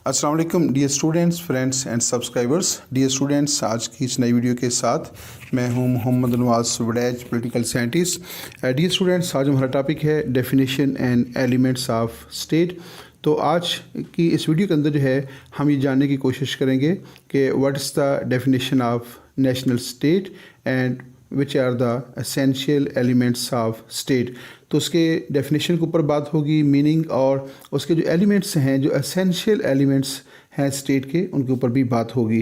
अस्सलाम वालेकुम dear students, friends and subscribers. Dear students, आज की इस नई वीडियो के साथ मैं हूं Mohammad Nawaz Wadaich, political scientist. Dear students, आज हमारा टॉपिक है definition and elements of state. तो आज की इस वीडियो के अंदर जो है हम ये जानने की कोशिश करेंगे कि what is the definition of national state and which are the essential elements of state. तो उसके डेफिनेशन के ऊपर बात होगी, मीनिंग और उसके जो एलिमेंट्स हैं, जो एसेंशियल एलिमेंट्स हैं स्टेट के, उनके ऊपर भी बात होगी।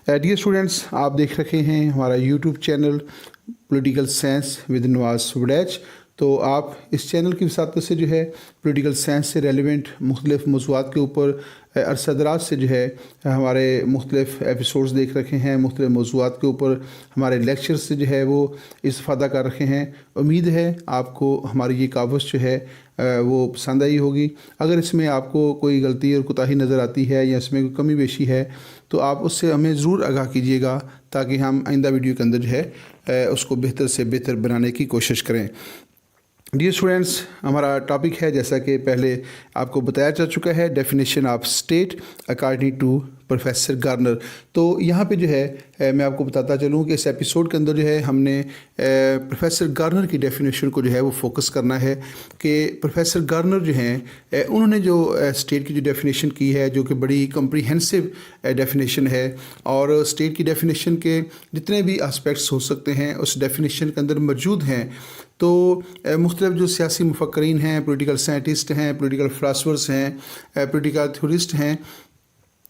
डियर स्टूडेंट्स, आप देख रहे हैं हमारा YouTube channel political science with Nawaz Wadaich. तो आप इस चैनल की वसातत से जो है पॉलिटिकल साइंस से रेलिवेंट मुख्तलिफ मौज़ूआत के ऊपर अरसदराज से जो है हमारे मुख्तलिफ एपिसोड्स देख रखे हैं, मुख्तलिफ मौज़ूआत के ऊपर हमारे लेक्चर्स से जो है वो इस्तेफ़ादा कर रखे हैं। उम्मीद है आपको हमारी ये कावश जो है वो पसंद आई होगी। अगर इसमें आपको कोई गलती और कोताही नज़र आती है या इसमें कोई कमी पेशी है तो आप उससे हमें ज़रूर आगाह कीजिएगा, ताकि हम आइंदा वीडियो के अंदर जो है उसको बेहतर से बेहतर बनाने की कोशिश करें। डियर स्टूडेंट्स, हमारा टॉपिक है, जैसा कि पहले आपको बताया जा चुका है, definition of state according to professor Garner. तो यहाँ पे जो है मैं आपको बताता चलूँ कि इस एपिसोड के अंदर जो है हमने प्रोफेसर गार्नर की डेफिनेशन को जो है वो फोकस करना है कि प्रोफेसर गार्नर जो हैं उन्होंने जो स्टेट की जो डेफिनेशन की है, जो कि बड़ी कम्प्रीहेंसिव डेफिनेशन है, और स्टेट की डेफिनेशन के जितने भी एस्पेक्ट्स हो सकते हैं उस डेफिनेशन के अंदर मौजूद हैं। तो मुख्तलिफ जो सियासी मुफक्रीन हैं, पॉलिटिकल साइंटिस्ट हैं, पॉलिटिकल फ़िलासफ़र्स हैं, पॉलिटिकल थ्योरिस्ट हैं,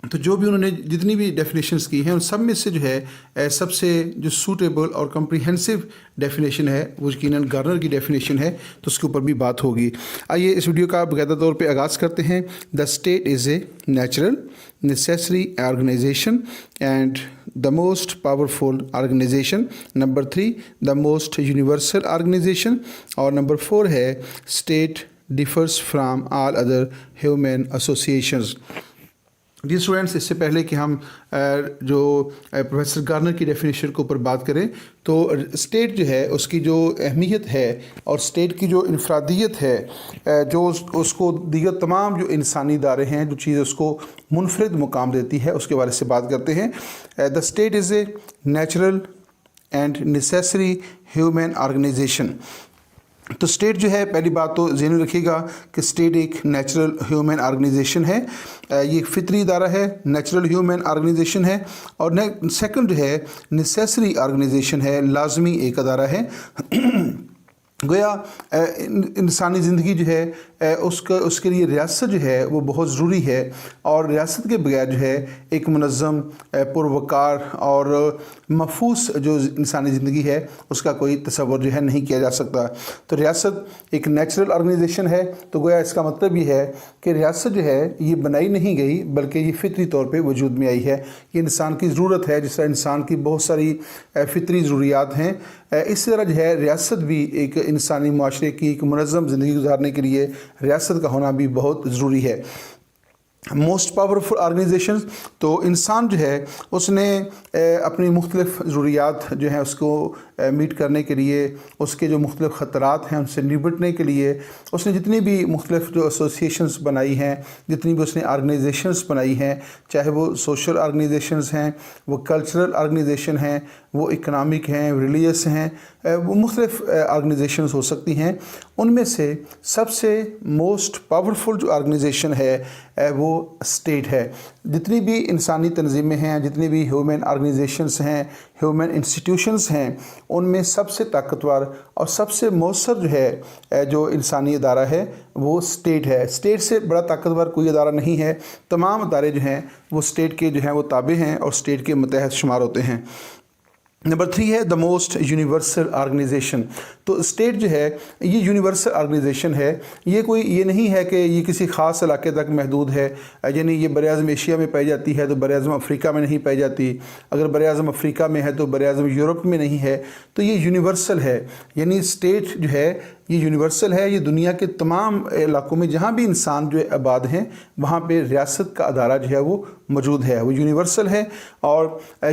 तो जो भी उन्होंने जितनी भी डेफिनेशंस की हैं उन सब में से जो है सबसे जो सूटेबल और कम्प्रीहेंसिव डेफिनेशन है वो यकीनन गार्नर की डेफिनेशन है। तो उसके ऊपर भी बात होगी। आइए इस वीडियो का बाकायदा तौर पे आगाज़ करते हैं। The state is a natural necessary organisation and the most powerful organisation. Number 3, the most universal organisation. और नंबर 4 है state differs from all other human associations. Dear students, इससे पहले कि हम जो प्रोफेसर गार्नर की डेफिनेशन के ऊपर बात करें, तो स्टेट जो है उसकी जो अहमियत है और स्टेट की जो इनफरादियत है, जो उसको दीगर तमाम जो इंसानी इदारे हैं, जो चीज़ उसको मुनफरिद मुकाम देती है, उसके बारे से बात करते हैं। The state is a natural and necessary human organisation. तो स्टेट जो है, पहली बात तो ज़हन में रखिएगा कि स्टेट एक नेचुरल ह्यूमन ऑर्गेनाइजेशन है। ये एक फितरी इदारा है, नेचुरल ह्यूमन ऑर्गेनाइजेशन है। और सेकंड जो है नेसेसरी ऑर्गेनाइजेशन है, लाजमी एक अदारा है। गोया इंसानी ज़िंदगी जो है उसके लिए रियासत जो है वो बहुत ज़रूरी है, और रियासत के बगैर जो है एक मुनज़्ज़म, पुरवकार और महफूज जो इंसानी ज़िंदगी है उसका कोई तसव्वुर जो है नहीं किया जा सकता। तो रियासत एक नेचुरल ऑर्गेनाइजेशन है। तो गोया इसका मतलब ये है कि रियासत जो है ये बनाई नहीं गई, बल्कि ये फितरी तौर पे वजूद में आई है। ये इंसान की ज़रूरत है, जिस तरह इंसान की बहुत सारी फितरी ज़रूरियात हैं, इसी तरह जो है रियासत भी एक इंसानी माशरे की एक मुनज़्ज़म ज़िंदगी गुजारने के लिए रियासत का होना भी बहुत ज़रूरी है। मोस्ट पावरफुल ऑर्गेनाइजेशन, तो इंसान जो है उसने अपनी मुख्तलिफ ज़रूरियात जो हैं उसको मीट करने के लिए, उसके जो मुख्तलिफ ख़तरात हैं उनसे निपटने के लिए उसने जितनी भी मुख्तलिफ जो एसोसिएशंस बनाई हैं, जितनी भी उसने ऑर्गेनाइजेशंस बनाई हैं, चाहे वो सोशल ऑर्गेनाइजेशंस हैं, वो कल्चरल ऑर्गेनाइजेशन हैं, वो इकनॉमिक हैं, रिलीजियस हैं, वो मुख्तलिफ ऑर्गेनाइजेशंस हो सकती हैं। उनमें से सबसे मोस्ट पावरफुल जो ऑर्गेनाइजेशन है वो स्टेट है। जितनी भी इंसानी तंजीमें हैं, जितनी भी ह्यूमन ऑर्गेनाइजेशंस हैं, ह्यूमन इंस्टीट्यूशंस हैं, उनमें सबसे ताकतवर और सबसे मौसर जो है जो इंसानी इदारा है वो स्टेट है। स्टेट से बड़ा ताकतवर कोई इदारा नहीं है। तमाम इदारे जो हैं वो स्टेट के जो हैं वो ताबे हैं और स्टेट के मतहत शुमार होते हैं। नंबर 3 है द मोस्ट यूनिवर्सल ऑर्गेनाइजेशन। तो स्टेट जो है ये यूनिवर्सल ऑर्गेनाइजेशन है। ये नहीं है कि ये किसी ख़ास इलाके तक महदूद है, यानी ये बर-ए-आज़म एशिया में पाई जाती है तो बर-ए-आज़म अफ्रीका में नहीं पाई जाती, अगर बर-ए-आज़म अफ्रीका में है तो बर-ए-आज़म यूरोप में नहीं है। तो ये यूनिवर्सल है, यानी स्टेट जो है یہ یونیورسل ہے، یہ دنیا کے تمام علاقوں میں جہاں بھی انسان جو آباد ہیں وہاں پہ ریاست کا ادارہ جو ہے وہ موجود ہے، وہ یونیورسل ہے۔ اور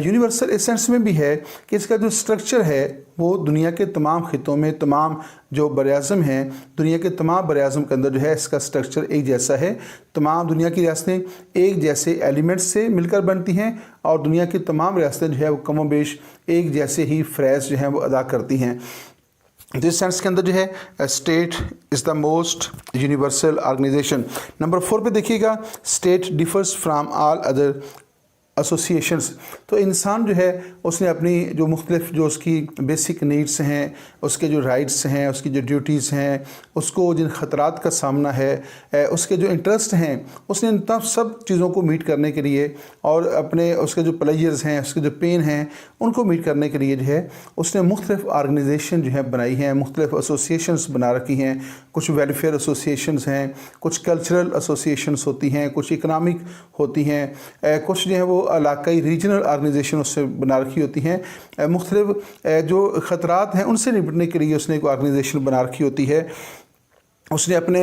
یونیورسل اس سینس میں بھی ہے کہ اس کا جو سٹرکچر ہے وہ دنیا کے تمام خطوں میں، تمام جو براعظم ہیں، دنیا کے تمام براعظم کے اندر جو ہے اس کا سٹرکچر ایک جیسا ہے۔ تمام دنیا کی ریاستیں ایک جیسے ایلیمنٹس سے مل کر بنتی ہیں اور دنیا کی تمام ریاستیں جو ہے وہ کم و بیش ایک جیسے ہی فریض جو ہیں وہ ادا کرتی ہیں۔ جس سینس کے اندر جو ہے state is the most universal organisation. Number 4 پہ دیکھیے گا، state differs from all other associations. تو انسان جو ہے اس نے اپنی جو مختلف جو اس کی بیسک نیڈس ہیں، اس کے جو رائٹس ہیں، اس کی جو ڈیوٹیز ہیں، اس کو جن خطرات کا سامنا ہے، اس کے جو انٹرسٹ ہیں، اس نے ان سب چیزوں کو میٹ کرنے کے لیے اور اپنے اس کے جو پلیئرز ہیں، اس کے جو پین ہیں، ان کو میٹ کرنے کے لیے جو ہے اس نے مختلف آرگنائزیشن جو ہے بنائی ہیں، مختلف ایسوسیشنز بنا رکھی ہیں۔ کچھ ویلفیئر ایسوسیشنز ہیں، کچھ کلچرل ایسوسیشنز ہوتی ہیں، کچھ اکنامک ہوتی ہیں، کچھ جو ہے وہ علاقائی ریجنل آرگنائزیشن اس سے بنا رکھی ہوتی ہیں۔ مختلف جو خطرات ہیں ان سے نپٹنے کے لیے اس نے ایک آرگنائزیشن بنا رکھی ہوتی ہے۔ اس نے اپنے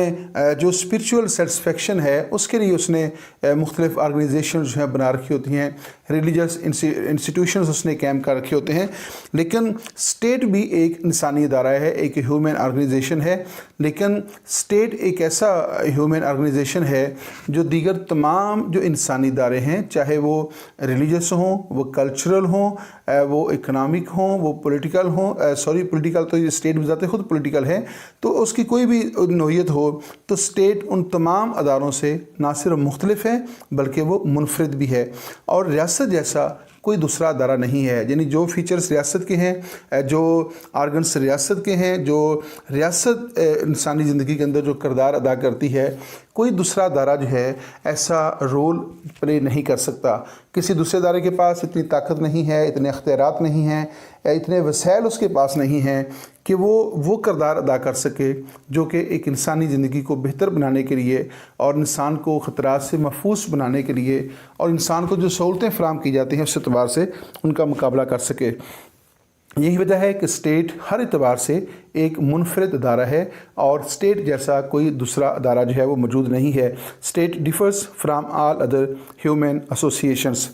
جو اسپریچول سیٹسفیکشن ہے اس کے لیے اس نے مختلف آرگنائزیشنز جو ہیں بنا رکھی ہوتی ہیں، ریلیجس انسٹیٹیوشنز اس نے قائم کر رکھے ہوتے ہیں۔ لیکن اسٹیٹ بھی ایک انسانی ادارہ ہے، ایک ہیومن آرگنائزیشن ہے، لیکن اسٹیٹ ایک ایسا ہیومن آرگنائزیشن ہے جو دیگر تمام جو انسانی ادارے ہیں، چاہے وہ ریلیجس ہوں، وہ کلچرل ہوں، وہ اکنامک ہوں، وہ پولیٹیکل ہوں، پولیٹیکل تو یہ اسٹیٹ بذات خود پولیٹیکل ہے، تو اس کی کوئی بھی نوعیت ہو تو اسٹیٹ ان تمام اداروں سے نہ صرف مختلف ہے بلکہ وہ منفرد بھی ہے، اور ریاست جیسا کوئی دوسرا ادارہ نہیں ہے۔ یعنی جو فیچرز ریاست کے ہیں، جو آرگنس ریاست کے ہیں، جو ریاست انسانی زندگی کے اندر جو کردار ادا کرتی ہے، کوئی دوسرا ادارہ جو ہے ایسا رول پلے نہیں کر سکتا۔ کسی دوسرے ادارے کے پاس اتنی طاقت نہیں ہے، اتنے اختیارات نہیں ہیں، اتنے وسائل اس کے پاس نہیں ہیں کہ وہ کردار ادا کر سکے جو کہ ایک انسانی زندگی کو بہتر بنانے کے لیے اور انسان کو خطرات سے محفوظ بنانے کے لیے اور انسان کو جو سہولتیں فراہم کی جاتی ہیں اس اعتبار سے ان کا مقابلہ کر سکے۔ یہی وجہ ہے کہ اسٹیٹ ہر اعتبار سے ایک منفرد ادارہ ہے اور اسٹیٹ جیسا کوئی دوسرا ادارہ جو ہے وہ موجود نہیں ہے۔ State differs from all other human associations.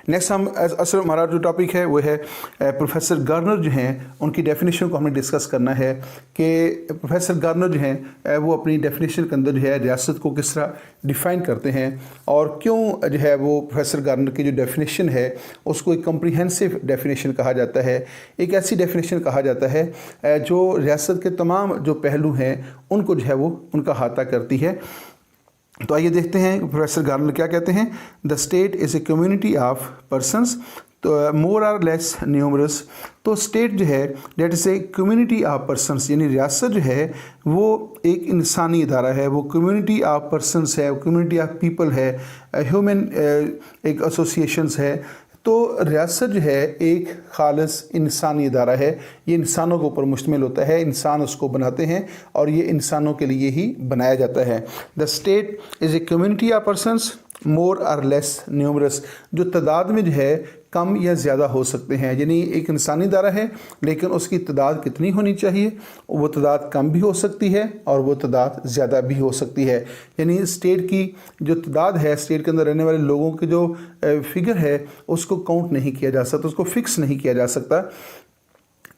Next اصل ہمارا جو ٹاپک ہے وہ ہے پروفیسر گارنر جو ہیں ان کی ڈیفینیشن کو ہم نے ڈسکس کرنا ہے کہ پروفیسر گارنر جو ہیں وہ اپنی ڈیفینیشن کے اندر جو ہے ریاست کو کس طرح ڈیفائن کرتے ہیں اور کیوں جو ہے وہ پروفیسر گارنر کی جو ڈیفینیشن ہے اس کو ایک کمپریہنسو ڈیفینیشن کہا جاتا ہے، ایک ایسی ڈیفینیشن کہا جاتا ہے جو ریاست کے تمام جو پہلو ہیں ان کو جو ہے وہ ان کا احاطہ کرتی ہے۔ تو آئیے دیکھتے ہیں پروفیسر گارنر کیا کہتے ہیں۔ The state is a community of persons more or less numerous. تو اسٹیٹ جو ہے that is a community of persons, یعنی ریاست جو ہے وہ ایک انسانی ادارہ ہے، وہ کمیونٹی آف پرسنس ہے، وہ کمیونٹی آف پیپل ہے، ہیومن ایک ایسوسیشنز ہے۔ تو ریاست جو ہے ایک خالص انسانی ادارہ ہے، یہ انسانوں کے اوپر مشتمل ہوتا ہے، انسان اس کو بناتے ہیں اور یہ انسانوں کے لیے ہی بنایا جاتا ہے۔ The state is a community of persons more or less numerous, جو تعداد میں جو ہے کم یا زیادہ ہو سکتے ہیں، یعنی ایک انسانی ادارہ ہے لیکن اس کی تعداد کتنی ہونی چاہیے، وہ تعداد کم بھی ہو سکتی ہے اور وہ تعداد زیادہ بھی ہو سکتی ہے۔ یعنی اسٹیٹ کی جو تعداد ہے، اسٹیٹ کے اندر رہنے والے لوگوں کی جو فگر ہے اس کو کاؤنٹ نہیں کیا جا سکتا، اس کو فکس نہیں کیا جا سکتا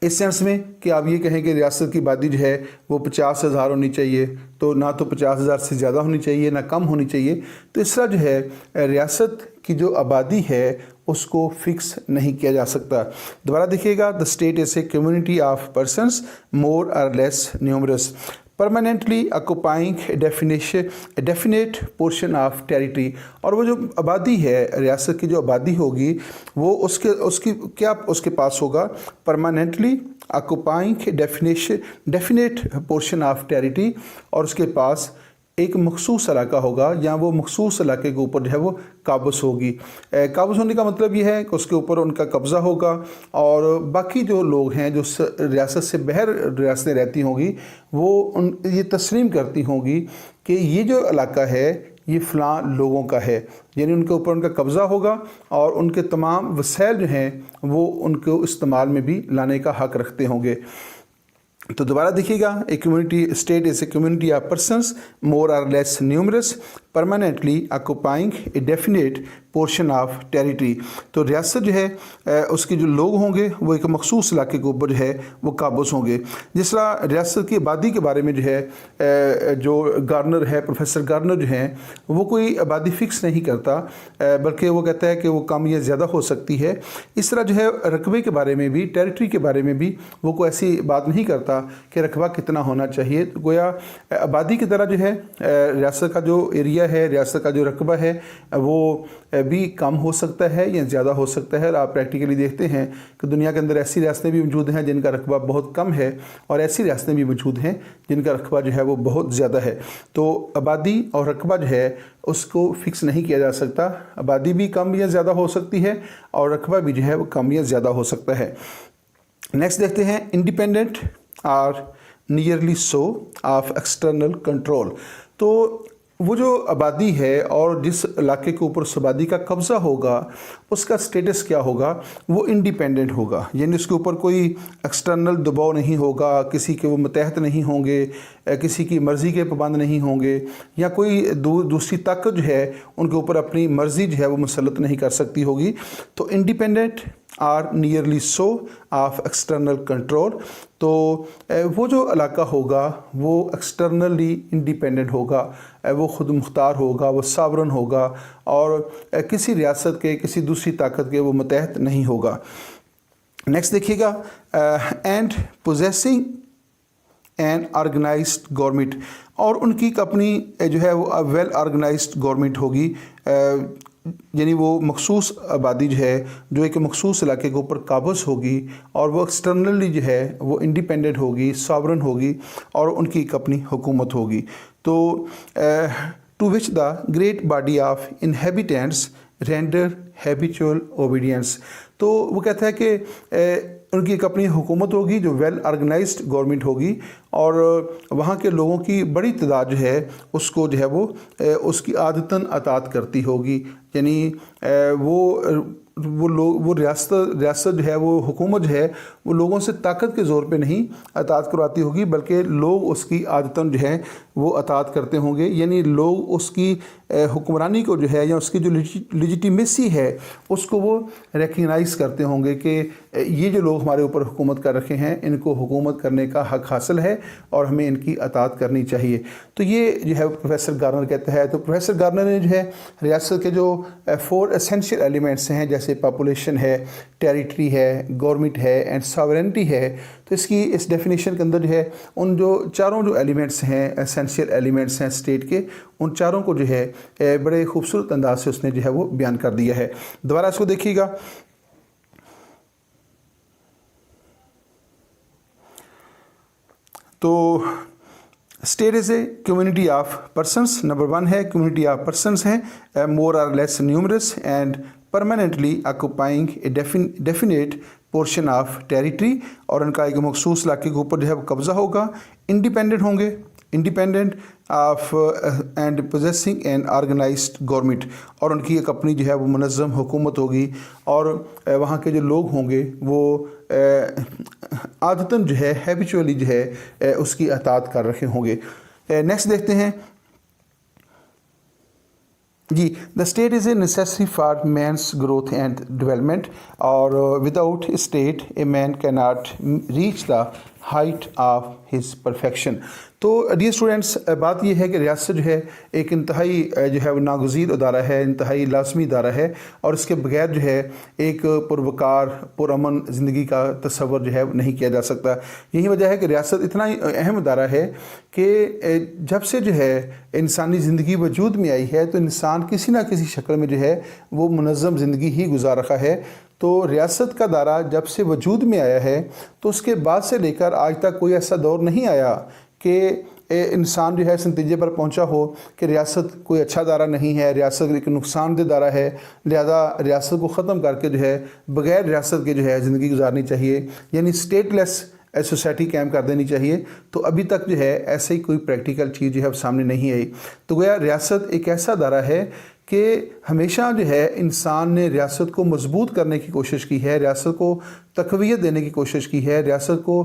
اس سینس میں کہ آپ یہ کہیں کہ ریاست کی آبادی جو ہے وہ 50,000 ہونی چاہیے، تو نہ تو 50,000 سے زیادہ ہونی چاہیے نہ کم ہونی چاہیے۔ تو اس طرح جو ہے ریاست کی جو آبادی ہے اس کو فکس نہیں کیا جا سکتا۔ دوبارہ دیکھیے گا، the state is a community of persons more or less numerous permanently occupying a definite portion of territory۔ اور وہ جو آبادی ہے، ریاست کی جو آبادی ہوگی وہ اس کی کیا اس کے پاس ہوگا، permanently occupying a definite portion of territory، اور اس کے پاس ایک مخصوص علاقہ ہوگا یا وہ مخصوص علاقے کے اوپر جو ہے وہ قابض ہوگی۔ قابض ہونے کا مطلب یہ ہے کہ اس کے اوپر ان کا قبضہ ہوگا اور باقی جو لوگ ہیں جو ریاست سے باہر ریاستیں رہتی ہوں گی وہ یہ تسلیم کرتی ہوں گی کہ یہ جو علاقہ ہے یہ فلاں لوگوں کا ہے، یعنی ان کے اوپر ان کا قبضہ ہوگا اور ان کے تمام وسائل جو ہیں وہ ان کو استعمال میں بھی لانے کا حق رکھتے ہوں گے۔ तो दोबारा देखिएगा, a community state is a community of persons more or less numerous permanently occupying a definite portion of territory. तो रियासत जो है उसके जो लोग होंगे वो एक मखसूस इलाके के ऊपर जो है वो काबूज होंगे। जिस तरह रियासत की आबादी के बारे में जो है जो गार्नर है, प्रोफेसर गार्नर जो हैं, वो कोई आबादी फ़िक्स नहीं करता, बल्कि वो कहता है कि वो कम या ज़्यादा हो सकती है। इस तरह जो है रकबे के बारे में भी, टेरिटरी के बारे में भी वो कोई ऐसी बात नहीं करता कि रकबा कितना होना चाहिए। तो गोया आबादी की तरह जो है रियासत का जो एरिया है, रियासत का जो रकबा है वो भी कम हो सकता है या ज़्यादा हो सकता है। आप प्रैक्टिकली देखते हैं कि दुनिया के अंदर ऐसी रियासतें भी मौजूद हैं जिनका रकबा बहुत कम है, और ऐसी रियासतें भी मौजूद हैं जिनका रकबा जो है वो बहुत ज़्यादा है। तो आबादी और रकबा जो है उसको फिक्स नहीं किया जा सकता। आबादी भी कम या ज़्यादा हो सकती है और रकबा भी जो है वो कम या ज़्यादा हो सकता है। नेक्स्ट देखते हैं, independent or nearly so of external control. तो वो जो आबादी है और जिस इलाके के ऊपर उस आबादी का कब्ज़ा होगा उसका स्टेटस क्या होगा, वो इंडिपेंडेंट होगा, यानी उसके ऊपर कोई एक्सटर्नल दबाव नहीं होगा, किसी के वो मतहत नहीं होंगे, किसी की मर्ज़ी के पाबंद नहीं होंगे, या कोई दूसरी ताकत जो है उनके ऊपर अपनी मर्ज़ी जो है वो मुसल्लत नहीं कर सकती होगी। तो independent or nearly so of external control. तो वो जो इलाका होगा वो एक्सटर्नली इंडिपेंडेंट होगा, वो ख़ुद मुख्तार होगा, वो सावरन होगा और किसी रियासत के, किसी दूसरी ताकत के वो मतहत नहीं होगा। नेक्स्ट देखिएगा, and possessing an organised government, और उनकी अपनी जो है वो वेल ऑर्गेनाइज्ड गवर्नमेंट होगी, यानी वो मखसूस आबादी जो है जो एक मखसूस इलाके के ऊपर काबज़ होगी और वो एक्सटर्नली जो है वो इंडिपेंडेंट होगी, सॉवरन होगी और उनकी एक अपनी हुकूमत होगी। तो to which the great body of inhabitants render habitual obedience. तो वो कहता है कि उनकी एक अपनी हुकूमत होगी जो वेल ऑर्गेनाइज्ड गवर्नमेंट होगी और वहाँ के लोगों की बड़ी तादाद जो है उसको जो है वो उसकी आदतन अतात करती होगी, यानी वो रियासत जो है, वो हुकूमत जो है वो लोगों से ताकत के ज़ोर पे नहीं अतात करवाती होगी, बल्कि लोग उसकी आदतन जो है वो अतात करते होंगे, यानी लोग उसकी हुक्मरानी को जो है या उसकी जो लिजिटिमेसी है उसको वो रिकग्नाइज़ करते होंगे कि ये जो लोग हमारे ऊपर हुकूमत कर रखे हैं इनको हुकूमत करने का हक़ हासिल है और हमें इनकी अतात करनी चाहिए। तो ये जो है प्रोफेसर गार्नर कहता है। तो प्रोफेसर गार्नर ने जो है रियासत के जो 4 एसेंशियल एलिमेंट्स हैं, जैसे पॉपुलेशन है, टेरिटरी है, गवर्नमेंट है एंड सॉवरेनिटी है, तो इसकी इस डेफिनेशन के अंदर जो है उन जो चारों जो एलिमेंट्स हैं, एसेंशियल एलिमेंट्स हैं स्टेट के, उन चारों को जो है बड़े खूबसूरत अंदाज से उसने जो है वो बयान कर दिया है। दोबारा इसको देखिएगा, तो state is a community of persons. Number 1 है कम्युनिटी ऑफ पर्सनस है मोर or less numerous and permanently occupying a definite portion of territory, और उनका एक मखसूस इलाके के ऊपर जो है वो कब्ज़ा होगा, इंडिपेंडेंट होंगे, independent of and possessing an organised government, और उनकी एक अपनी जो है वो मुनज़्ज़म हुकूमत होगी और वहाँ के जो लोग होंगे वो आदतन जो है हैबिचुअली जो है उसकी अतात कर रखे होंगे। नेक्स्ट देखते हैं जी, the state is a necessary for man's growth and development, और without state a man can not reach the height of his perfection. तो डियर स्टूडेंट्स, बात यह है कि रियासत जो है एक इंतहाई जो है वो नागज़ीर अदारा है, इंतहाई लाजमी अदारा है, और इसके बगैर जो है एक पुरवकार पुरअमन ज़िंदगी का तस्वर जो है नहीं किया जा सकता। यही वजह है कि रियासत इतना अहम अदारा है कि जब से जो है इंसानी ज़िंदगी वजूद में आई है तो इंसान किसी न किसी शक्ल में जो है वो मुनज़्ज़म ज़िंदगी ही गुजार रखा है। तो रियासत का दायरा जब से वजूद में आया है तो उसके बाद से लेकर आज तक कोई ऐसा दौर नहीं आया कि इंसान जो है इस नतीजे पर पहुंचा हो कि रियासत कोई अच्छा दायरा नहीं है, रियासत एक नुकसानदेह दायरा है, लिहाजा रियासत को ख़त्म करके जो है बग़ैर रियासत के जो है ज़िंदगी गुजारनी चाहिए, यानी स्टेटलेस सोसाइटी कायम कर देनी चाहिए। तो अभी तक जो है ऐसे ही कोई प्रैक्टिकल चीज़ जो है सामने नहीं आई। तो गोया रियासत एक ऐसा दायरा है کہ ہمیشہ جو ہے انسان نے ریاست کو مضبوط کرنے کی کوشش کی ہے، ریاست کو تقویت دینے کی کوشش کی ہے، ریاست کو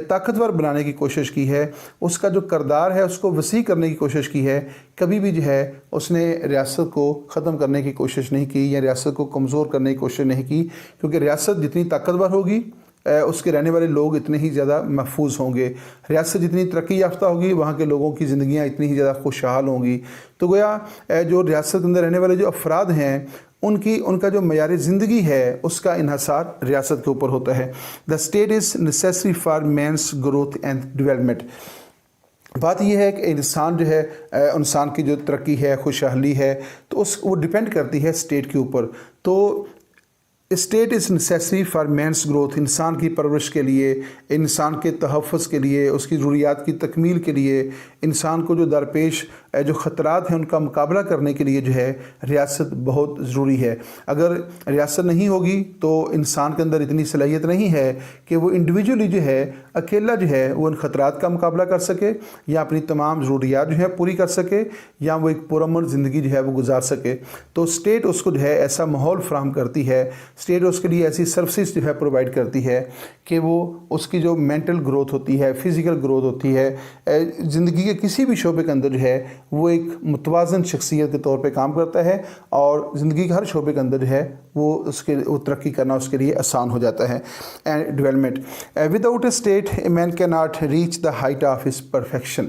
طاقتور بنانے کی کوشش کی ہے، اس کا جو کردار ہے اس کو وسیع کرنے کی کوشش کی ہے۔ کبھی بھی جو ہے اس نے ریاست کو ختم کرنے کی کوشش نہیں کی یا ریاست کو کمزور کرنے کی کوشش نہیں کی، کیونکہ ریاست جتنی طاقتور ہوگی اس کے رہنے والے لوگ اتنے ہی زیادہ محفوظ ہوں گے، ریاست جتنی ترقی یافتہ ہوگی وہاں کے لوگوں کی زندگیاں اتنی ہی زیادہ خوشحال ہوں گی۔ تو گویا جو ریاست کے اندر رہنے والے جو افراد ہیں ان کا جو معیار زندگی ہے اس کا انحصار ریاست کے اوپر ہوتا ہے۔ The state is necessary for means growth and development. بات یہ ہے کہ انسان جو ہے انسان کی جو ترقی ہے، خوشحالی ہے، تو وہ ڈیپینڈ کرتی ہے اسٹیٹ کے اوپر۔ تو state is necessary for means growth, انسان کی پرورش کے لیے، انسان کے تحفظ کے لیے، اس کی ضروریات کی تکمیل کے لیے، انسان کو جو درپیش جو خطرات ہیں ان کا مقابلہ کرنے کے لیے جو ہے ریاست بہت ضروری ہے۔ اگر ریاست نہیں ہوگی تو انسان کے اندر اتنی صلاحیت نہیں ہے کہ وہ انڈیویجولی جو ہے اکیلا جو ہے وہ ان خطرات کا مقابلہ کر سکے یا اپنی تمام ضروریات جو ہے پوری کر سکے یا وہ ایک پرامن زندگی جو ہے وہ گزار سکے۔ تو اسٹیٹ اس کو جو ہے ایسا ماحول فراہم کرتی ہے، اسٹیٹ اس کے لیے ایسی سروسز جو ہے پرووائڈ کرتی ہے کہ وہ اس کی جو مینٹل گروتھ ہوتی ہے، فزیکل گروتھ ہوتی ہے، زندگی کے کسی بھی شعبے کے اندر جو ہے وہ ایک متوازن شخصیت کے طور پہ کام کرتا ہے اور زندگی کے ہر شعبے کے اندر جو ہے وہ ترقی کرنا اس کے لیے آسان ہو جاتا ہے۔ And development, without a state a man can not reach the height of his perfection.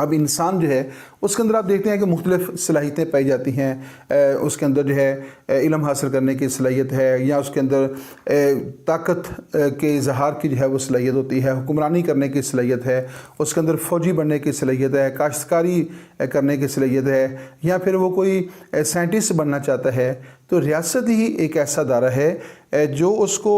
اب انسان جو ہے اس کے اندر آپ دیکھتے ہیں کہ مختلف صلاحیتیں پائی جاتی ہیں، اس کے اندر جو ہے علم حاصل کرنے کی صلاحیت ہے، یا اس کے اندر طاقت کے اظہار کی جو ہے وہ صلاحیت ہوتی ہے، حکمرانی کرنے کی صلاحیت ہے، اس کے اندر فوجی بننے کی صلاحیت ہے، کاشتکاری کرنے کی صلاحیت ہے، یا پھر وہ کوئی سائنٹسٹ بننا چاہتا ہے۔ تو ریاست ہی ایک ایسا ادارہ ہے جو اس کو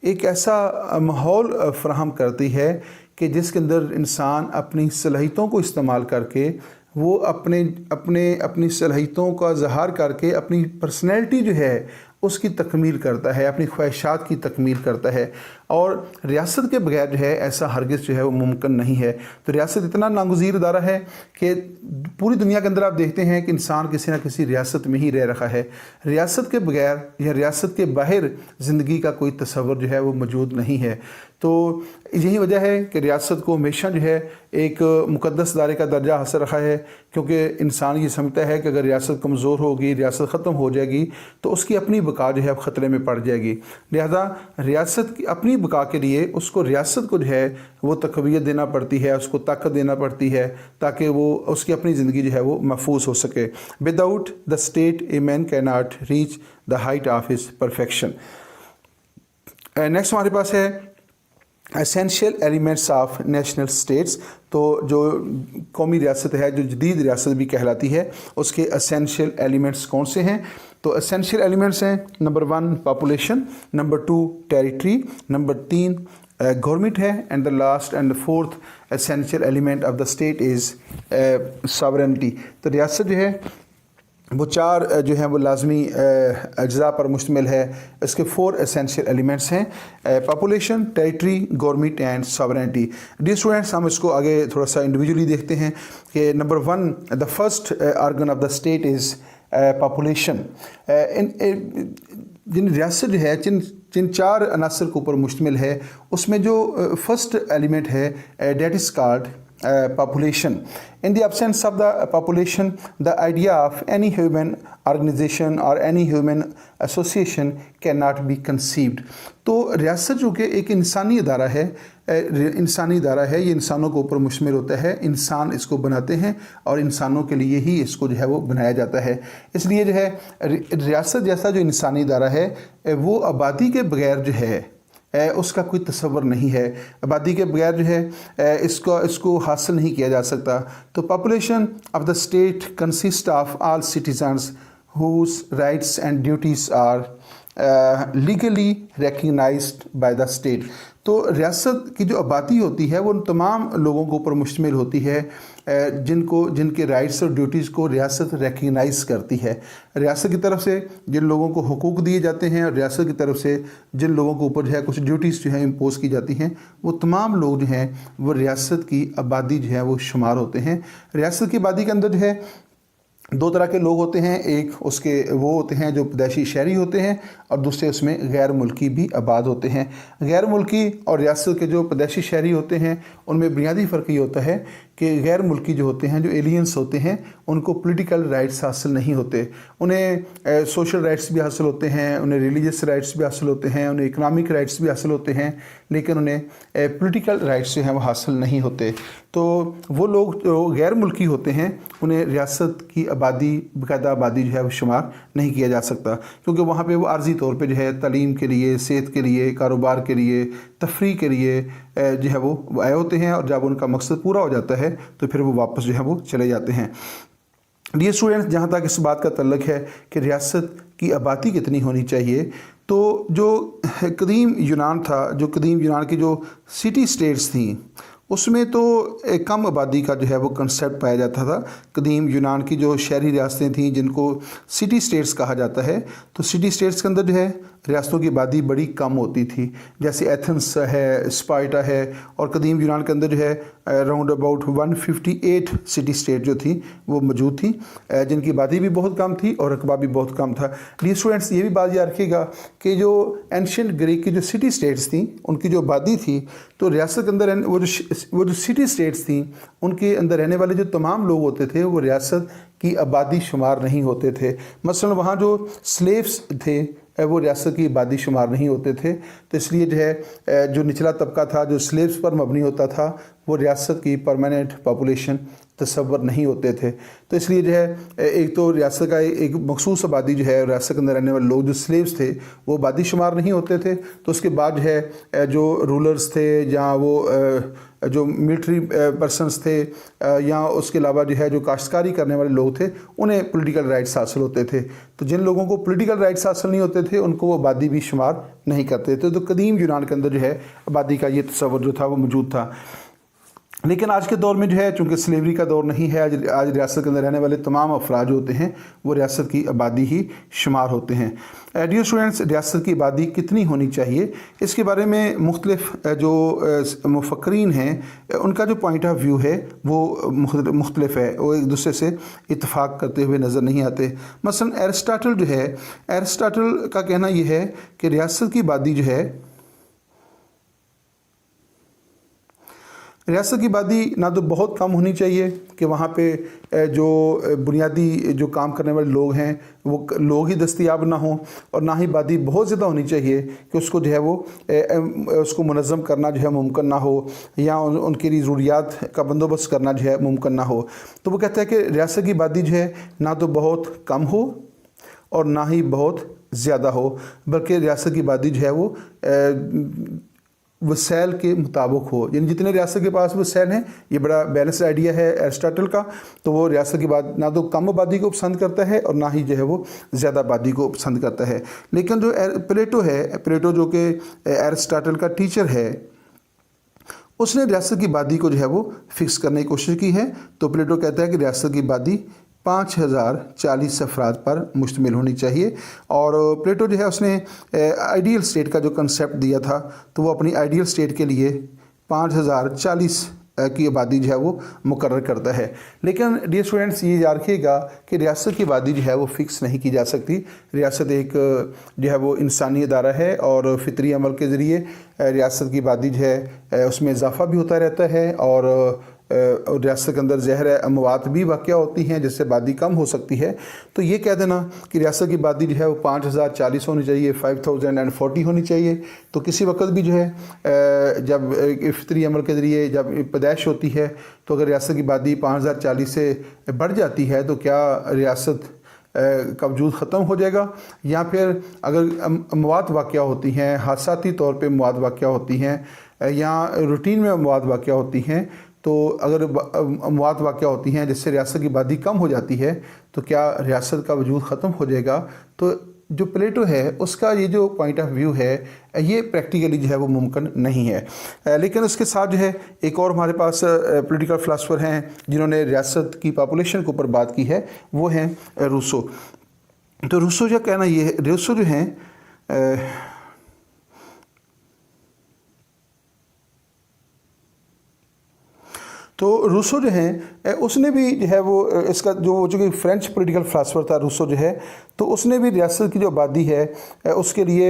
ایک ایسا ماحول فراہم کرتی ہے کہ جس کے اندر انسان اپنی صلاحیتوں کو استعمال کر کے وہ اپنی صلاحیتوں کا اظہار کر کے اپنی پرسنالٹی جو ہے اس کی تکمیل کرتا ہے، اپنی خواہشات کی تکمیل کرتا ہے، اور ریاست کے بغیر جو ہے ایسا ہرگز جو ہے وہ ممکن نہیں ہے۔ تو ریاست اتنا ناگزیر ادارہ ہے کہ پوری دنیا کے اندر آپ دیکھتے ہیں کہ انسان کسی نہ کسی ریاست میں ہی رہ رہا ہے۔ ریاست کے بغیر یا ریاست کے باہر زندگی کا کوئی تصور جو ہے وہ موجود نہیں ہے۔ تو یہی وجہ ہے کہ ریاست کو ہمیشہ جو ہے ایک مقدس ادارے کا درجہ حاصل رکھا ہے، کیونکہ انسان یہ سمجھتا ہے کہ اگر ریاست کمزور ہوگی، ریاست ختم ہو جائے گی تو اس کی اپنی بقا جو ہے خطرے میں پڑ جائے گی۔ لہذا ریاست کی اپنی بقا کے لیے اس کو ریاست کو جو ہے وہ تقویت دینا پڑتی ہے، اس کو طاقت دینا پڑتی ہے تاکہ وہ اس کی اپنی زندگی جو ہے وہ محفوظ ہو سکے۔ Without the state a man can not reach the height of his perfection. Next ہمارے پاس ہے essential elements of national states. تو جو قومی ریاست ہے، جو جدید ریاست بھی کہلاتی ہے، اس کے اسینشیل ایلیمنٹس کون سے ہیں؟ تو اسینشیل ایلیمنٹس ہیں: number 1 population, number 2 territory, number 3 government ہے، and the last and fourth essential element of the state is sovereignty. تو ریاست جو ہے وہ 4 جو ہیں وہ لازمی اجزاء پر مشتمل ہے۔ اس کے 4 اسینشیل ایلیمنٹس ہیں: population, territory, government and sovereignty. Dear students, ہم اس کو آگے تھوڑا سا انڈیویجولی دیکھتے ہیں کہ number 1 the first organ of the state is population. جن ریاست جو ہے جن 4 عناصر کے اوپر مشتمل ہے، اس میں جو فرسٹ ایلیمنٹ ہے that is called population. In the absence of the population, the idea of any human organization or any human association cannot be conceived. تو ریاست جو کہ ایک انسانی ادارہ ہے، یہ انسانوں کے اوپر مشتمل ہوتا ہے، انسان اس کو بناتے ہیں اور انسانوں کے لیے ہی اس کو جو ہے وہ بنایا جاتا ہے۔ اس لیے جو ہے ریاست جیسا جو انسانی ادارہ ہے وہ آبادی کے بغیر جو ہے اس کا کوئی تصور نہیں ہے، آبادی کے بغیر جو ہے اس کو حاصل نہیں کیا جا سکتا۔ تو population of the state consist of all citizens whose rights and duties are legally recognised by the state. تو ریاست کی جو آبادی ہوتی ہے وہ ان تمام لوگوں کے اوپر مشتمل ہوتی ہے جن کے رائٹس اور ڈیوٹیز کو ریاست ریکگنائز کرتی ہے۔ ریاست کی طرف سے جن لوگوں کو حقوق دیے جاتے ہیں اور ریاست کی طرف سے جن لوگوں کے اوپر جو ہے کچھ ڈیوٹیز جو ہیں امپوز کی جاتی ہیں، وہ تمام لوگ جو ہیں وہ ریاست کی آبادی جو ہے وہ شمار ہوتے ہیں۔ ریاست کی آبادی کے اندر جو ہے दो तरह के लोग होते हैं, एक उसके वो होते हैं जो पैदाइशी शहरी होते हैं और दूसरे उसमें गैर मुल्की भी आबाद होते हैं। गैर मुल्की और रियासत के जो पैदाइशी शहरी होते हैं उनमें बुनियादी फ़र्क ये होता है कि गैर मुल्की जो होते हैं, जो एलियंस होते हैं, उनको पॉलिटिकल राइट्स हासिल नहीं होते। उन्हें सोशल राइट्स भी हासिल होते हैं, उन्हें रिलीजियस राइट्स भी हासिल होते हैं, उन्हें इकनॉमिक राइट्स भी हासिल होते हैं, लेकिन उन्हें पॉलिटिकल राइट्स जो हैं वो हासिल नहीं होते। तो वो लोग जो गैर मुल्की होते हैं उन्हें रियासत की आबादी, बाकायदा आबादी जो है वो शुमार नहीं किया जा सकता, क्योंकि वहाँ पे वो आर्जी तौर पे जो है तालीम के लिए, सेहत के लिए, कारोबार के लिए, तफरीह के लिए जो है वो आए होते हैं, और जब उनका मकसद पूरा हो जाता है तो फिर वो वापस जो है वो चले जाते हैं। डियर स्टूडेंट्स, जहाँ तक इस बात का तल्लक है कि रियासत की आबादी कितनी होनी चाहिए, तो जो कदीम यूनान था, जो कदीम यूनान की जो सिटी स्टेट्स थी, उसमें तो एक कम आबादी का जो है वो कंसेप्ट पाया जाता था। कदीम यूनान की जो शहरी रियासतें थीं जिनको सिटी स्टेट्स कहा जाता है, तो सिटी स्टेट्स के अंदर जो है रियासतों की आबादी बड़ी कम होती थी, जैसे एथेंस है, स्पार्टा है, और कदीम यूनान के अंदर जो है अराउंड अबाउट 158 सिटी स्टेट जो थी वो मौजूद थी, जिनकी आबादी भी बहुत कम थी और रकबा भी बहुत कम था। डियर स्टूडेंट्स, ये भी बात याद रखिएगा कि जो एंशिएंट ग्रीक की जो सिटी स्टेट्स थी उनकी जो आबादी थी, तो रियासत के अंदर वो जो सिटी स्टेट्स थी उनके अंदर रहने वाले जो तमाम लोग होते थे वो रियासत की आबादी शुमार नहीं होते थे। मसलन वहाँ जो स्लेव्स थे वो रियासत की आबादी शुमार नहीं होते थे, तो इसलिए जो है जो निचला तबका था जो स्लेव्स पर मबनी होता था वो रियासत की परमानेंट पॉपुलेशन तस्वर नहीं होते थे। तो इसलिए जो है एक तो रियासत का एक मखसूस आबादी जो है, रियासत के अंदर रहने वाले लोग जो स्लेव्स थे वो आबादी शुमार नहीं होते थे। तो उसके बाद जो है जो रूलर्स थे या वो जो मिलिट्री पर्सनस थे या उसके अलावा जो है जो काश्तकारी करने वाले लोग थे उन्हें पॉलिटिकल राइट्स हासिल होते थे। तो जिन लोगों को पॉलिटिकल राइट्स हासिल नहीं होते थे उनको वो आबादी भी शुमार नहीं करते थे। तो कदीम यूनान के अंदर जो है आबादी का ये तस्वर जो था वो मौजूद था। लेकिन आज के दौर में जो है चूँकि स्लेवरी का दौर नहीं है, आज रियासत के अंदर रहने वाले तमाम अफराद होते हैं वो रियासत की आबादी ही शुमार होते हैं। डियर स्टूडेंट्स, रियासत की आबादी कितनी होनी चाहिए, इसके बारे में मुख्तलिफ जो मुफक्रीन हैं उनका जो पॉइंट ऑफ व्यू है वो मुख्तलिफ है, वो एक दूसरे से इत्तफाक करते हुए नज़र नहीं आते। मसलन एरिस्टाटल जो है, एरिस्टाटल का कहना यह है कि रियासत की आबादी जो है, रियासत की आबादी ना तो बहुत कम होनी चाहिए कि वहाँ पे जो बुनियादी जो काम करने वाले लोग हैं वो लोग ही दस्तयाब ना हों, और ना ही आबादी बहुत ज़्यादा होनी चाहिए कि उसको जो है वो उसको मुनज़्ज़म करना जो है मुमकिन ना हो, या उनकी ज़रूरियात का बंदोबस्त करना जो है मुमकिन ना हो। तो वो कहता है कि रियासत की आबादी जो है ना तो बहुत कम हो और ना ही बहुत ज़्यादा हो, बल्कि रियासत की आबादी जो है वो वसैल के मुताबिक हो, यानी जितने रियासत के पास वसैल हैं, ये बड़ा बैलेंस्ड आइडिया है एरिस्टाटल का। तो वो रियासत की बात ना तो कम आबादी को पसंद करता है और ना ही जो है वो ज़्यादा आबादी को पसंद करता है। लेकिन जो प्लेटो है, प्लेटो जो कि एरिस्टाटल का टीचर है, उसने रियासत की आबादी को जो है वो फिक्स करने की कोशिश की है। तो प्लेटो कहता है कि रियासत की आबादी 5040 अफराद पर मुश्तमिल होनी चाहिए। और प्लेटो जो है उसने आइडियल स्टेट का जो कंसेप्ट दिया था, तो वो अपनी आइडियल स्टेट के लिए 5040 की आबादी जो है वो मुकर्रर करता है। लेकिन डियर स्टूडेंट्स, ये याद रखिएगा कि रियासत की आबादी जो है वो फ़िक्स नहीं की जा सकती। रियासत एक जो है वो इंसानी अदारा है और फितरी अमल के ज़रिए रियासत की आबादी जो है उसमें इजाफ़ा भी होता रहता है, और रियासत के अंदर ज़हर अमवात भी वाक़या होती हैं जिससे आबादी कम हो सकती है। तो ये कह देना कि रियासत की आबादी जो है वो 5040 होनी चाहिए, 5040 होनी चाहिए, तो किसी वक्त भी जो है जब फितरी अमल के ज़रिए जब पैदाइश होती है तो अगर रियासत की आबादी 5040 से बढ़ जाती है तो क्या रियासत का वजूद ख़त्म हो जाएगा, या फिर अगर अमवात वाक़या होती हैं, हादसाती तौर पे अमवात वाक़या होती हैं या रूटीन में अमवात वाक़या होती हैं, तो अगर अमवात वाक़या होती हैं जिससे रियासत की आबादी कम हो जाती है तो क्या रियासत का वजूद ख़त्म हो जाएगा। तो जो प्लेटो है उसका ये जो पॉइंट ऑफ व्यू है ये प्रैक्टिकली जो है वो मुमकिन नहीं है। लेकिन उसके साथ जो है एक और हमारे पास पॉलिटिकल फ़िलासफ़र हैं जिन्होंने रियासत की पॉपुलेशन के ऊपर बात की है, वो हैं रूसो। तो रूसो का कहना ये है, रूसो जो हैं तो रूसो जो है उसने भी जो है वो इसका जो कि फ्रेंच पॉलिटिकल फिलासफर था रूसो जो है, तो उसने भी रियासत की जो आबादी है उसके लिए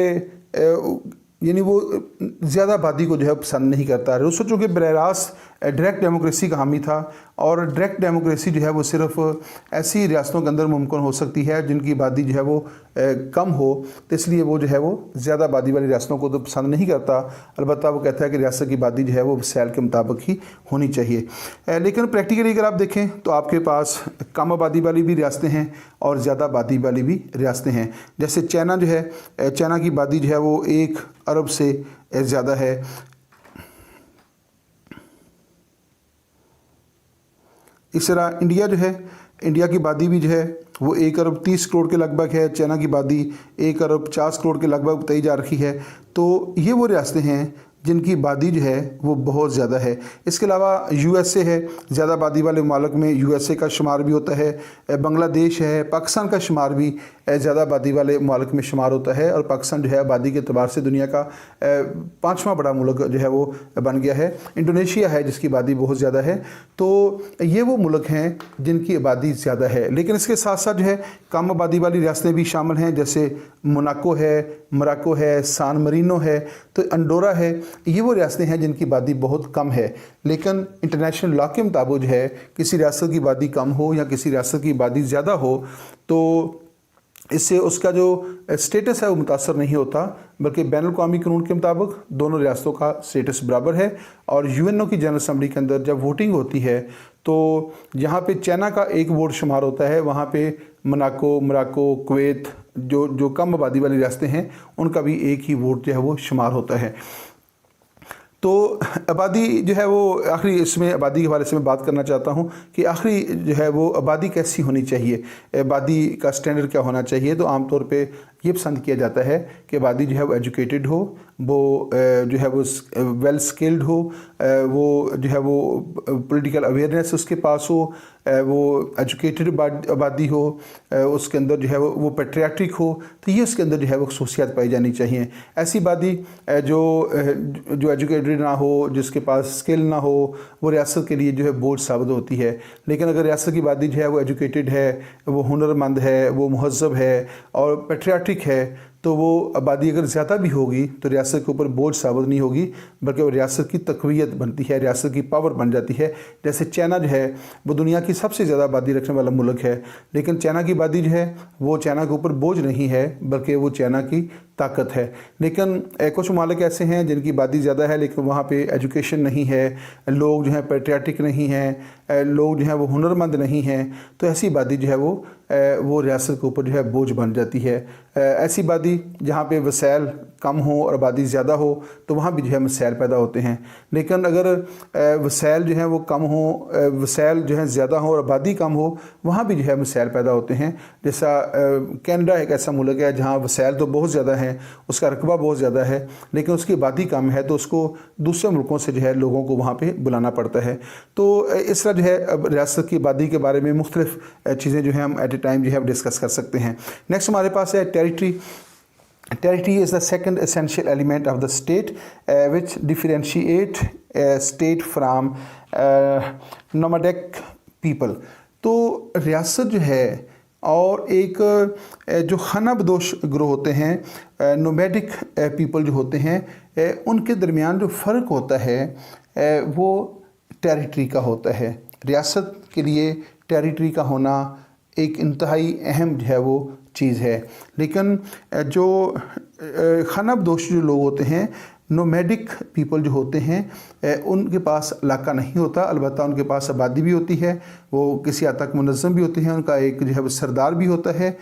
यानी वो ज़्यादा आबादी को जो है पसंद नहीं करता। रूसो चूँकि बरह रास्त डायरेक्ट डेमोक्रेसी का हामी था, और डायरेक्ट डेमोक्रेसी जो है वो सिर्फ ऐसी रियासतों के अंदर मुमकिन हो सकती है जिनकी आबादी जो है वो कम हो, तो इसलिए वो जो है वो ज़्यादा आबादी वाली रियासतों को तो पसंद नहीं करता। अलबत्ता वो कहता है कि रियासत की आबादी जो है वो वसैल के मुताबिक ही होनी चाहिए। लेकिन प्रैक्टिकली अगर आप देखें तो आपके पास कम आबादी वाली भी रियासतें हैं और ज़्यादा आबादी वाली भी रियासतें हैं। जैसे चाइना जो है, चाइना की आबादी जो है वो 1 अरब से ज़्यादा है। इस तरह इंडिया जो है, इंडिया की आबादी भी जो है वो 1 अरब 30 करोड़ के लगभग है। चाइना की आबादी 1 अरब 50 करोड़ के लगभग बताई जा रही है। तो ये वो रियासतें हैं जिनकी आबादी जो है वो बहुत ज़्यादा है। इसके अलावा यूएसए है, ज़्यादा आबादी वाले मुमालिक में यूएसए का शुमार भी होता है। बांग्लादेश है, पाकिस्तान का शुमार भी ज़्यादा आबादी वाले मुमालिक में शुमार होता है, और पाकिस्तान जो है आबादी के अतबार से दुनिया का 5वां बड़ा मुल्क जो है वो बन गया है। इंडोनेशिया है जिसकी आबादी बहुत ज़्यादा है। तो ये वो मुल्क हैं जिनकी आबादी ज़्यादा है। लेकिन इसके साथ साथ जो है कम आबादी वाली रियासतें भी शामिल हैं, जैसे मोनाको है, मोरक्को है, सान मरीनो है, तो अंडोरा है। ये वो रियासतें हैं जिनकी आबादी बहुत कम है। लेकिन इंटरनेशनल लॉ के मुताबिक है किसी रियासत की आबादी कम हो या किसी रियासत की आबादी ज़्यादा हो तो इससे उसका जो स्टेटस है वो मुतासर नहीं होता, बल्कि बैनुल-अक़वामी कानून के मुताबिक दोनों रियासतों का स्टेटस बराबर है। और यूएनओ की जनरल असम्बली के अंदर जब वोटिंग होती है तो जहाँ पे चाइना का 1 वोट शुमार होता है, वहाँ पे मोनाको, मोरक्को, कुवैत जो कम आबादी वाली रियासतें हैं उनका भी 1 ही वोट जो है वो शुमार होता है। तो आबादी जो है वो आखिरी इसमें आबादी के हवाले से मैं बात करना चाहता हूँ कि आखिरी जो है वो आबादी कैसी होनी चाहिए, आबादी का स्टैंडर्ड क्या होना चाहिए। तो आमतौर पे ये पसंद किया जाता है कि आबादी जो है वो एजुकेटेड हो, वो जो है वो वेल स्किल्ड हो, वो जो है वो पॉलिटिकल अवेयरनेस उसके पास हो, वो एजुकेटेड आबादी हो, उसके अंदर जो है वो पेट्रियाटिक हो। तो ये उसके अंदर जो है वो खसूसियात पाई जानी चाहिए। ऐसी आबादी जो एजुकेटेड ना हो, जिसके पास स्किल ना हो, वो रियासत के लिए जो है बोझ साबित होती है। लेकिन अगर रियासत की आबादी जो है वो एजुकेटेड है, वो हुनरमंद है, वो महज़ब है और पेट्रियाटिक है, तो वो आबादी अगर ज़्यादा भी होगी तो रियासत के ऊपर बोझ साबित नहीं होगी, बल्कि वो रियासत की तक़वियत बनती है, रियासत की पावर बन जाती है। जैसे चाइना जो है वो दुनिया की सबसे ज़्यादा आबादी रखने वाला मुल्क है, लेकिन चाइना की आबादी जो है वो चाइना के ऊपर बोझ नहीं है, बल्कि वो चाइना की ताकत है। लेकिन कुछ ममालिक ऐसे हैं जिनकी आबादी ज़्यादा है लेकिन वहाँ पे एजुकेशन नहीं है, लोग जो हैं पेट्रियाटिक नहीं हैं, लोग जो हैं वो हुनरमंद नहीं हैं। तो ऐसी आबादी जो है वो रियासत के ऊपर जो है बोझ बन जाती है। ऐसी आबादी जहाँ पे वसैल कम हो और आबादी ज़्यादा हो तो वहाँ भी जो है मसैल पैदा होते हैं। लेकिन अगर वसैल जो हैं वो कम हो, वसैल जो है ज़्यादा हो और आबादी कम हो, वहाँ भी जो है मसैल पैदा होते हैं। जैसा कनाडा एक ऐसा मुल्क है जहाँ वसैल तो बहुत ज़्यादा हैं, उसका रकबा बहुत ज़्यादा है, लेकिन उसकी आबादी कम है, तो उसको दूसरे मुल्कों से जो है लोगों को वहाँ पे बुलाना पड़ता है। तो इस तरह जो है अब रियासत की आबादी के बारे में मुख्तलिफ चीज़ें जो है हम एट ए टाइम जो है डिस्कस कर सकते हैं। नेक्स्ट हमारे पास है territory. Territory is the second essential element of the state which differentiate state from nomadic people। तो रियासत जो है और एक जो खाना बदोश ग्रोह होते हैं, नोमैडिक पीपल जो होते हैं, उनके दरमियान जो फ़र्क होता है वो टेरिटरी का होता है। रियासत के लिए टेरिटरी का होना एक इंतहाई अहम जो है वो चीज़ है। लेकिन जो खाना बदोश जो लोग होते हैं, नोमैडिक पीपल जो होते हैं, उनके पास इलाका नहीं होता, अलबत्ता उनके पास आबादी भी होती है, वो किसी हद तक मुनज़्ज़म भी होते हैं, उनका एक जो है वो सरदार भी होता है,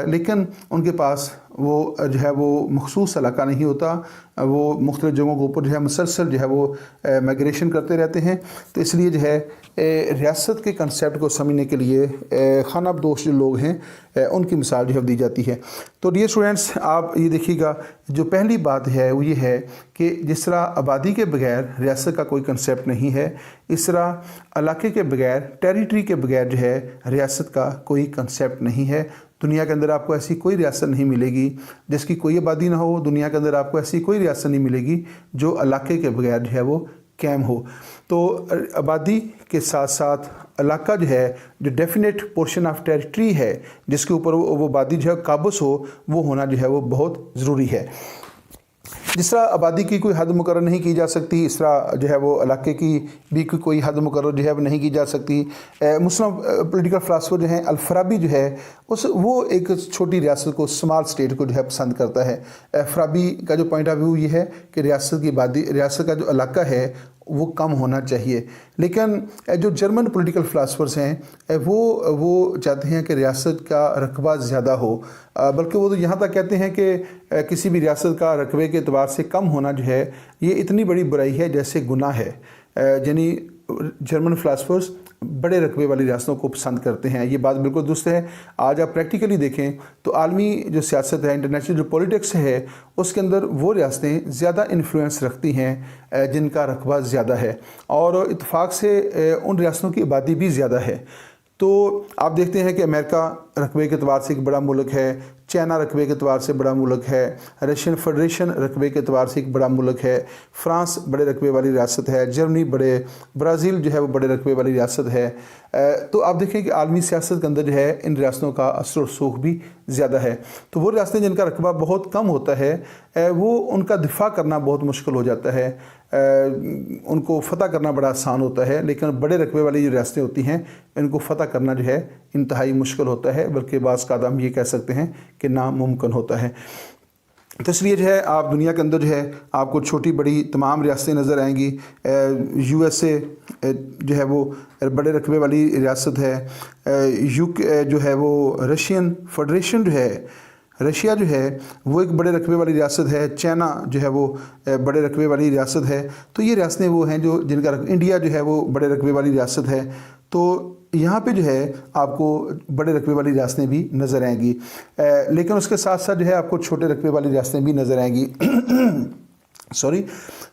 लेकिन उनके पास वो जो है वो मखसूस इलाका नहीं होता। वो मुख्तलिफ़ जगहों के ऊपर जो है मुसलसल जो है वो माइग्रेशन करते रहते हैं। तो इसलिए जो है रियासत के कंसेप्ट को समझने के लिए खाना बदोश जो लोग हैं उनकी मिसाल जो है दी जाती है। तो डियर स्टूडेंट्स, आप ये देखिएगा, जो पहली बात है वो ये है कि जिस तरह आबादी के बगैर रियासत का कोई कंसेप्ट नहीं है, इस तरह इलाके के बगैर, टेरिटरी के बगैर जो है रियासत का कोई कंसेप्ट नहीं है। दुनिया के अंदर आपको ऐसी कोई रियासत नहीं मिलेगी जिसकी कोई आबादी ना हो। दुनिया के अंदर आपको ऐसी कोई रियासत नहीं मिलेगी जो इलाके के बगैर जो है वो कायम हो। तो आबादी के साथ साथ इलाका जो है, जो डेफिनेट पोर्शन ऑफ टेरिटरी है जिसके ऊपर वो आबादी जो है काबूस हो, वो होना जो है वो बहुत ज़रूरी है। जिस तरह आबादी की कोई हद मुकर्रर नहीं की जा सकती, इस तरह जो है वो इलाके की भी कोई हद मुकर्रर जो है वो नहीं की जा सकती। मुस्लिम पॉलिटिकल फ़िलासफ़र जो हैं अल-फराबी जो है वो एक छोटी रियासत को, स्मॉल स्टेट को जो है पसंद करता है। फराबी का जो पॉइंट ऑफ व्यू ये है कि रियासत की आबादी, रियासत का जो इलाका है वो कम होना चाहिए। लेकिन जो जर्मन पॉलिटिकल फ़िलासफ़र्स हैं वो चाहते हैं कि रियासत का रकबा ज़्यादा हो, बल्कि वो तो यहाँ तक कहते हैं कि किसी भी रियासत का रकबे के एतबार से कम होना जो है ये इतनी बड़ी बुराई है जैसे गुनाह है। यानी जर्मन फ़िलासफ़र्स बड़े रकबे वाली रियासतों को पसंद करते हैं। ये बात बिल्कुल दुरुस्त है। आज आप प्रैक्टिकली देखें तो आलमी जो सियासत है, इंटरनेशनल जो पॉलिटिक्स है, उसके अंदर वो रियासतें ज़्यादा इन्फ्लुएंस रखती हैं जिनका रकबा ज़्यादा है, और इत्तेफाक से उन रियासतों की आबादी भी ज़्यादा है। तो आप देखते हैं कि अमेरिका रकबे के एतबार से एक बड़ा मुल्क है, चाइना रकबे के एतबार से बड़ा मुल्क है, रशियन फेडरेशन रकबे के एतबार से एक बड़ा मुल्क है, फ्रांस बड़े रकबे वाली रियासत है, जर्मनी ब्राज़ील जो है वो बड़े रकबे वाली रियासत है। तो आप देखें कि आलमी सियासत के अंदर जो है इन रियासतों का असर और सूख भी ज़्यादा है। तो वो रियासतें जिनका रकबा बहुत कम होता है वो उनका दिफा करना बहुत मुश्किल हो जाता है, उनको फ़तह करना बड़ा आसान होता है। लेकिन बड़े रकबे वाली जो रियासतें होती हैं इनको फ़तह करना जो है इंतहाई मुश्किल होता है, बल्कि बाज़ का हम ये कह सकते हैं कि नामुमकिन होता है। तो इसलिए जो है आप दुनिया के अंदर जो है आपको छोटी बड़ी तमाम रियासतें नज़र आएंगी। USA जो है वो बड़े रकबे वाली रियासत है, UK जो है वो रशियन फेडरेशन जो है, रशिया जो है वो एक बड़े रकबे वाली रियासत है, चाइना जो है वो बड़े रकबे वाली रियासत है। तो ये रियासतें वो हैं जो जिनका इंडिया जो है वो बड़े रकबे वाली रियासत है। तो यहाँ पे जो है आपको बड़े रकबे वाली रियासतें भी नज़र आएंगी, लेकिन उसके साथ साथ जो है आपको छोटे रकबे वाली रियासतें भी नज़र आएंगी सॉरी।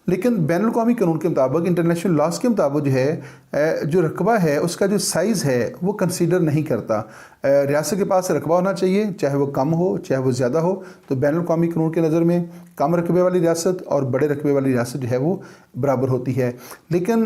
लेकिन बैनुल अक़वामी कानून के मुताबिक, इंटरनेशनल लॉज के मुताबिक जो है जो रकबा है उसका जो साइज़ है वो कंसीडर नहीं करता। रियासत के पास रकबा होना चाहिए, चाहे वो कम हो चाहे वो ज़्यादा हो। तो बैनुल अक़वामी कानून की नज़र में कम रकबे वाली रियासत और बड़े रकबे वाली रियासत जो है वो बराबर होती है। लेकिन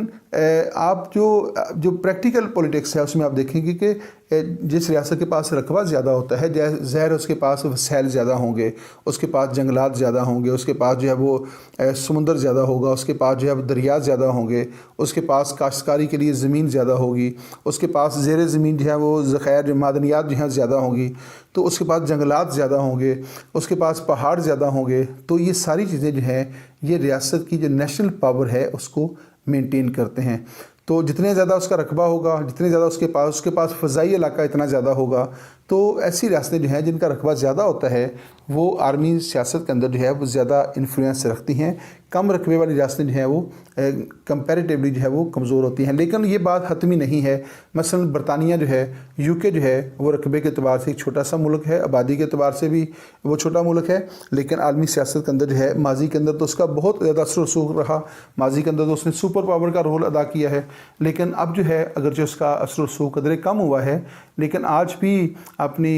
आप जो प्रैक्टिकल पॉलिटिक्स है उसमें आप देखेंगे कि जिस रियासत के पास रकबा ज़्यादा होता है, ज़ाहिर उसके पास वसाइल ज़्यादा होंगे, उसके पास जंगलात ज़्यादा होंगे, उसके पास जो है वो समुंदर ज़्यादा होगा, उसके पास जो है दरिया ज़्यादा होंगे, उसके पास काश्तकारी के लिए ज़मीन ज़्यादा होगी, उसके पास ज़ेर ज़मीन जो है वो ज़ख़ायर जो मादनियात जो है ज़्यादा होंगी, तो उसके पास जंगलात ज़्यादा होंगे, उसके पास पहाड़ ज़्यादा होंगे। तो ये सारी चीज़ें जो हैं ये रियासत की जो नेशनल पावर है उसको मेंटेन करते हैं। तो जितने ज़्यादा उसका रकबा होगा, जितने ज़्यादा उसके पास फ़ज़ाई इलाका इतना ज़्यादा होगा, तो ऐसी रियासतें जो हैं जिनका रकबा ज़्यादा होता है वो आर्मी सियासत के अंदर जो है वो ज़्यादा इन्फ्लुएंस रखती हैं। कम रकबे वाली रियासतें जो हैं वो कंपैरेटिवली जो है वो कमज़ोर होती हैं। लेकिन ये बात हतमी नहीं है। मसलन बरतानिया जो है, UK जो है वो रकबे के अतबार से एक छोटा सा मुल्क है, आबादी के अतबार से भी वो छोटा मुल्क है, लेकिन आलमी सियासत के अंदर जो है माजी के अंदर तो उसका बहुत ज़्यादा असर रसूख रहा। माजी के अंदर तो उसने सुपर पावर का रोल अदा किया है। लेकिन अब जो है अगरचे उसका असर रसूख कदरे कम हुआ है, लेकिन आज भी अपनी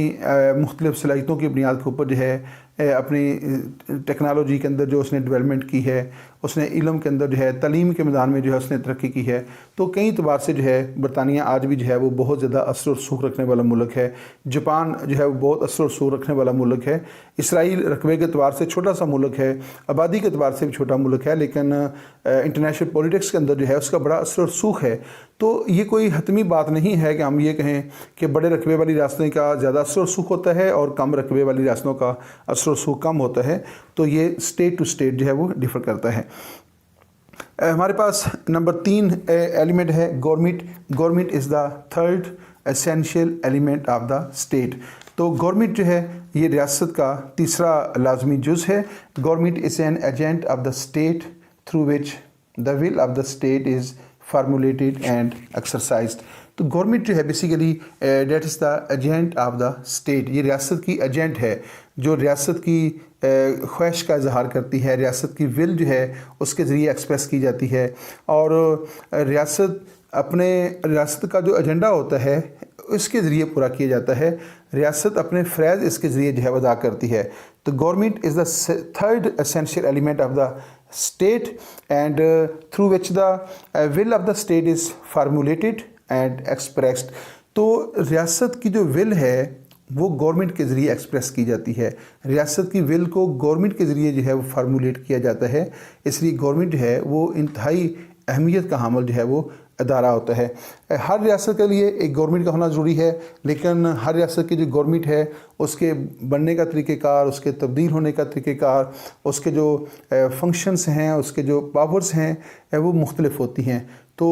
मुख्तलिफ़ सलाहियतों की बुनियाद के ऊपर जो है अपनी टेक्नोलॉजी के अंदर जो उसने डेवलपमेंट की है, उसने इल्म के अंदर जो है तालीम के मैदान में जो है उसने तरक्की की है। तो कई एतबार से जो है बरतानिया आज भी जो है वो बहुत ज़्यादा असर और सूख रखने वाला मुल्क है। जापान जो है वो बहुत असर और सूख रखने वाला मुल्क है। इसराइल रकबे के एतबार से छोटा सा मुल्क है, आबादी के एतबार से भी छोटा मुल्क है, लेकिन इंटरनेशनल पॉलिटिक्स के अंदर जो है उसका बड़ा असर और सूख है। तो ये कोई हतमी बात नहीं है कि हम ये कहें कि बड़े रकबे वाली रियासतें का ज़्यादा असर और सूख होता है और कम रकबे वाली रियासतों का असर और सूख कम होता है। तो ये स्टेट टू स्टेट जो है वो डिफ़र करता है। हमारे पास नंबर 3 एलिमेंट है government. Government is the third essential element of the state. तो गवर्नमेंट जो है ये रियासत का तीसरा लाजमी जुज़ है। Government is an agent of the state through which the will of the state is formulated and exercised. तो गवर्नमेंट जो है basically that is the agent of the state. ये रियासत की एजेंट है जो रियासत की ख्वाहिश का इजहार करती है, रियासत की विल जो है उसके ज़रिए एक्सप्रेस की जाती है। और रियासत का जो एजेंडा होता है इसके ज़रिए पूरा किया जाता है। रियासत अपने फ़रज़ इसके ज़रिए जो है अदा करती है। तो government is the third essential element of the state and through which the will of the state is formulated and expressed. तो रियासत की जो विल है वो गवर्नमेंट के ज़रिए एक्सप्रेस की जाती है। रियासत की विल को गवर्नमेंट के ज़रिए जो है वो फार्मूलेट किया जाता है, इसलिए गवर्नमेंट जो है वो इंतहाई अहमियत का हामिल जो है वो अदारा होता है। हर रियासत के लिए एक गवर्नमेंट का होना ज़रूरी है, लेकिन हर रियासत की जो गवर्नमेंट है उसके बनने का तरीक़ेकार, उसके तब्दील होने का तरीक़ेकार, उसके जो फंक्शंस हैं, उसके जो पावर्स हैं वो मुख्तलिफ होती हैं। तो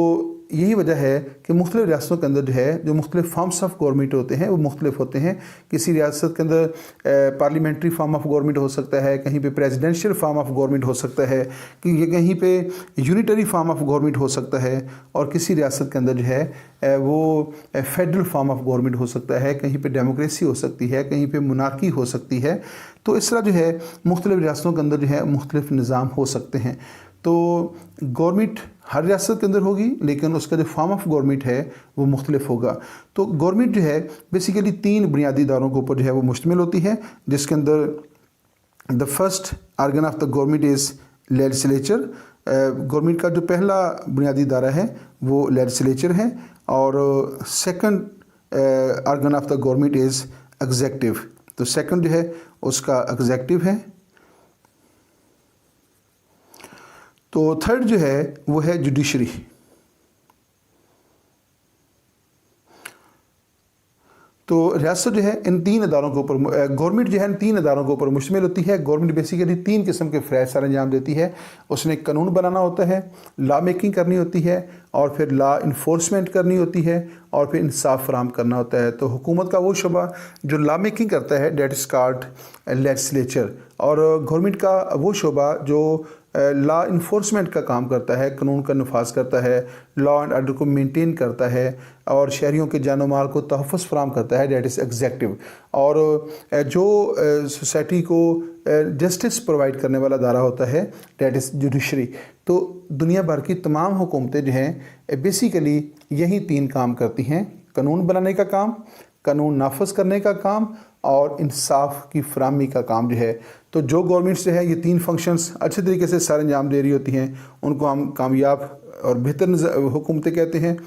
यही वजह है कि मुख्तलिफ रियासतों के अंदर जो है जो मुख्तलिफ फॉर्म्स ऑफ गवर्नमेंट होते हैं वो मुख्तलिफ होते हैं। किसी रियासत के अंदर पार्लियामेंट्री फॉर्म ऑफ गवर्नमेंट हो सकता है, कहीं पे प्रेसिडेंशियल फॉर्म ऑफ गवर्नमेंट हो सकता है, कि कहीं पे यूनिटरी फॉर्म ऑफ गवर्नमेंट हो सकता है, और किसी रियासत के अंदर जो है वो फेडरल फॉर्म ऑफ गवर्नमेंट हो सकता है, कहीं पे डेमोक्रेसी हो सकती है, कहीं पे मोनार्की हो सकती है। तो इस तरह जो है मुख्तलिफ रियासतों के अंदर जो है मुख्तलिफ निज़ाम हो सकते हैं। तो गवर्नमेंट हर रियासत के अंदर होगी, लेकिन उसका जो फॉर्म ऑफ गवर्नमेंट है वो मुख्तलिफ होगा। तो गवर्नमेंट जो है बेसिकली 3 बुनियादी इदारों के ऊपर जो है वो मुश्तमिल होती है, जिसके अंदर the first organ of the government is legislature. Government का जो पहला बुनियादी इदारा है वो लेजिस्लेचर है, और second organ of the government is executive. तो सेकंड जो है उसका एग्जेक्टिव है। तो थर्ड जो है वो है जुडिशरी। तो रियासत जो है इन 3 इदारों के ऊपर, गवर्नमेंट जो है इन 3 इदारों के ऊपर मुश्तमिल होती है। गवर्नमेंट बेसिकली 3 किस्म के फ़राइज़ सर अंजाम देती है। उसने कानून बनाना होता है, लॉ मेकिंग करनी होती है, और फिर लॉ इन्फोर्समेंट करनी होती है, और फिर इंसाफ फराहम करना होता है। तो हुकूमत का वो शुबा जो लॉ मेकिंग करता है डेट इज़ कॉल्ड लेजिस्लेचर, और गवर्नमेंट का वो शुबा जो लॉ इन्फोर्समेंट का काम करता है, कानून का नफाज करता है, लॉ एंड आर्डर को मेंटेन करता है, और शहरियों के जान माल को तहफ़्फ़ुज़ फराहम करता है, डेट इज़ एग्जेक्टिव। और जो सोसाइटी को जस्टिस प्रोवाइड करने वाला अदारा होता है डेट इज़ जुडिशरी। तो दुनिया भर की तमाम हुकूमतें जो हैं बेसिकली यही 3 काम करती हैं: कानून बनाने का काम, कानून नाफज करने का काम, और इंसाफ की फराहमी का काम जो है। तो जो गवर्नमेंट्स जो है ये 3 फंक्शंस अच्छे तरीके से सर अंजाम दे रही होती हैं, उनको हम कामयाब और बेहतर हुकूमतें कहते हैं।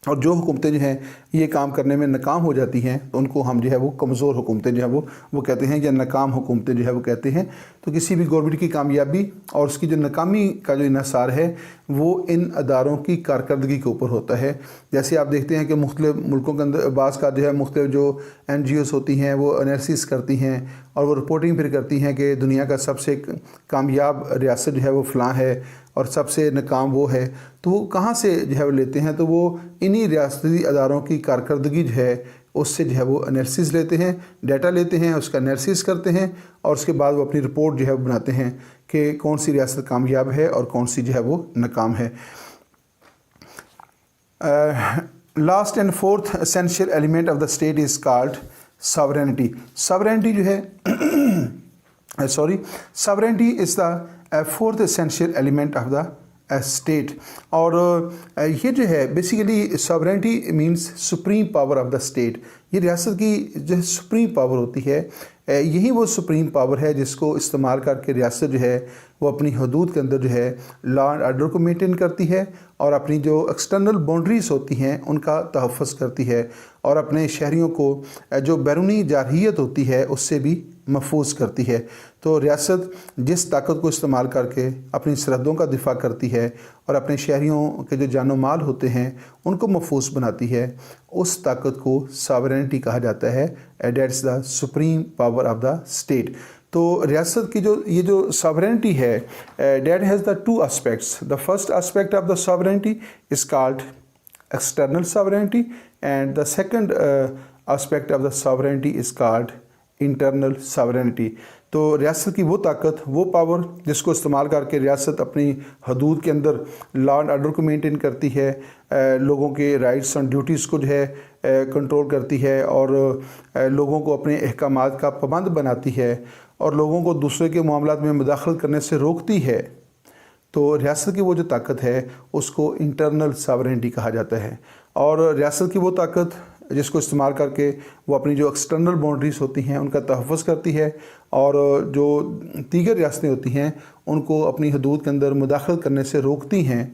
और जो हुकूमतें जो हैं ये काम करने में नाकाम हो जाती हैं तो उनको हम जो है वो कमज़ोर हुकूमतें जो है वो कहते हैं, या नाकाम हुकूमतें जो है वो कहते हैं। तो किसी भी गवर्नमेंट की कामयाबी और उसकी जो नाकामी का जो इन्हिसार है वो इन अदारों की कारकर्दगी के ऊपर होता है। जैसे आप देखते हैं कि मुख्तलिफ मुल्कों के अंदर बाज़ का जो है मुख्तलिफ जो NGOs होती हैं वो एनालिसिस करती हैं और वो रिपोर्टिंग फिर करती हैं कि दुनिया का सबसे कामयाब रियासत जो है वो फ़लाँ है और सबसे नाकाम वो है। तो वो कहाँ से जो है वो लेते हैं, तो वो इन्हीं रियासती अदारों की कारकर्दगी जो है उससे जो है वो एनालिसिस लेते हैं, डाटा लेते हैं, उसका एनालिसिस करते हैं, और उसके बाद वो अपनी रिपोर्ट जो है वो बनाते हैं कि कौन सी रियासत कामयाब है और कौन सी जो है वो नाकाम है। Last and fourth essential element of the state is called sovereignty. Sovereignty जो है sovereignty is the fourth essential element of the state. और ये जो है basically sovereignty means supreme power of the state. ये रियासत की जो सुप्रीम पावर होती है, यही वो सुप्रीम पावर है जिसको इस्तेमाल करके रियासत जो है वो अपनी हदूद के अंदर जो है लॉ एंड आर्डर को मेंटेन करती है और अपनी जो एक्सटर्नल बाउंड्रीज़ होती हैं उनका तहफ़्फ़ुज़ करती है, और अपने शहरियों को जो बैरूनी जारहियत होती है उससे भी महफूज करती है। तो रियासत जिस ताकत को इस्तेमाल करके अपनी सरहदों का दिफा करती है और अपने शहरियों के जो जानो माल होते हैं उनको महफूज बनाती है, उस ताकत को सॉवरेनिटी कहा जाता है। That's the supreme power of the state. तो रियासत की जो सॉवरेनिटी है that has the 2 aspects. The first aspect of the sovereignty is called external sovereignty and the second aspect of the sovereignty is called internal sovereignty. तो रियासत की वो ताकत, वो पावर जिसको इस्तेमाल करके रियासत अपनी हदूद के अंदर लॉ एंड आर्डर को मेंटेन करती है, लोगों के राइट्स एंड ड्यूटीज़ को जो है कंट्रोल करती है, और लोगों को अपने अहकामात का पाबंद बनाती है, और लोगों को दूसरे के मामलात में मुदाखलत करने से रोकती है। तो रियासत की वो जो ताकत है उसको इंटरनल सॉवरेनिटी कहा जाता है। और रियासत की वो ताकत جس کو استعمال کر کے وہ اپنی جو ایکسٹرنل باؤنڈریز ہوتی ہیں ان کا تحفظ کرتی ہے، اور جو دیگر ریاستیں ہوتی ہیں ان کو اپنی حدود کے اندر مداخلت کرنے سے روکتی ہیں،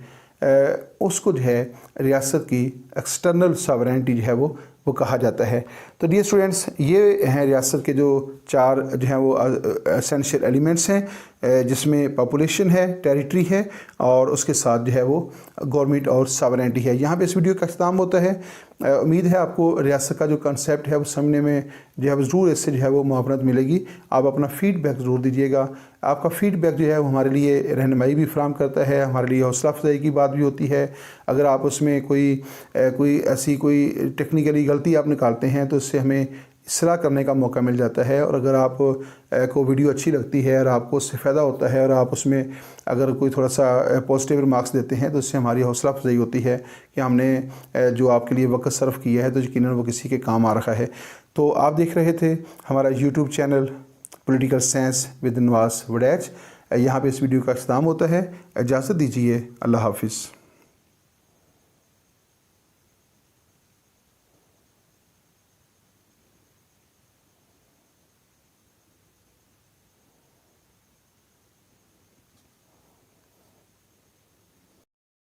اس کو جو ہے ریاست کی ایکسٹرنل ساورینٹی جو ہے وہ کہا جاتا ہے۔ تو ڈیئر اسٹوڈنٹس، یہ ہیں ریاست کے جو 4 جو ہیں وہ اسینشیل ایلیمنٹس ہیں، جس میں پاپولیشن ہے، ٹیریٹری ہے، اور اس کے ساتھ جو ہے وہ گورنمنٹ اور ساورینٹی ہے۔ یہاں پہ اس ویڈیو کا اختتام ہوتا ہے۔ امید ہے آپ کو ریاست کا جو کنسیپٹ ہے وہ سمجھنے میں جو ہے ضرور اس سے جو ہے وہ معاونت ملے گی۔ آپ اپنا فیڈ بیک ضرور دیجیے گا۔ آپ کا فیڈ بیک جو ہے وہ ہمارے لیے رہنمائی بھی فراہم کرتا ہے، ہمارے لیے حوصلہ افزائی کی بات بھی ہوتی ہے۔ اگر آپ اس میں کوئی ایسی کوئی ٹیکنیکلی غلطی آپ نکالتے ہیں تو اس سے ہمیں اصلاح کرنے کا موقع مل جاتا ہے، اور اگر آپ کو ویڈیو اچھی لگتی ہے اور آپ کو اس سے فائدہ ہوتا ہے اور آپ اس میں اگر کوئی تھوڑا سا پازیٹیو ریمارکس دیتے ہیں تو اس سے ہماری حوصلہ افزائی ہوتی ہے کہ ہم نے جو آپ کے لیے وقت صرف کیا ہے تو یقیناً وہ کسی کے کام آ رہا ہے۔ تو آپ دیکھ رہے تھے ہمارا YouTube channel political science with Nawaz Waraich. یہاں پہ اس ویڈیو کا اختتام ہوتا ہے۔ اجازت دیجیے، اللہ حافظ۔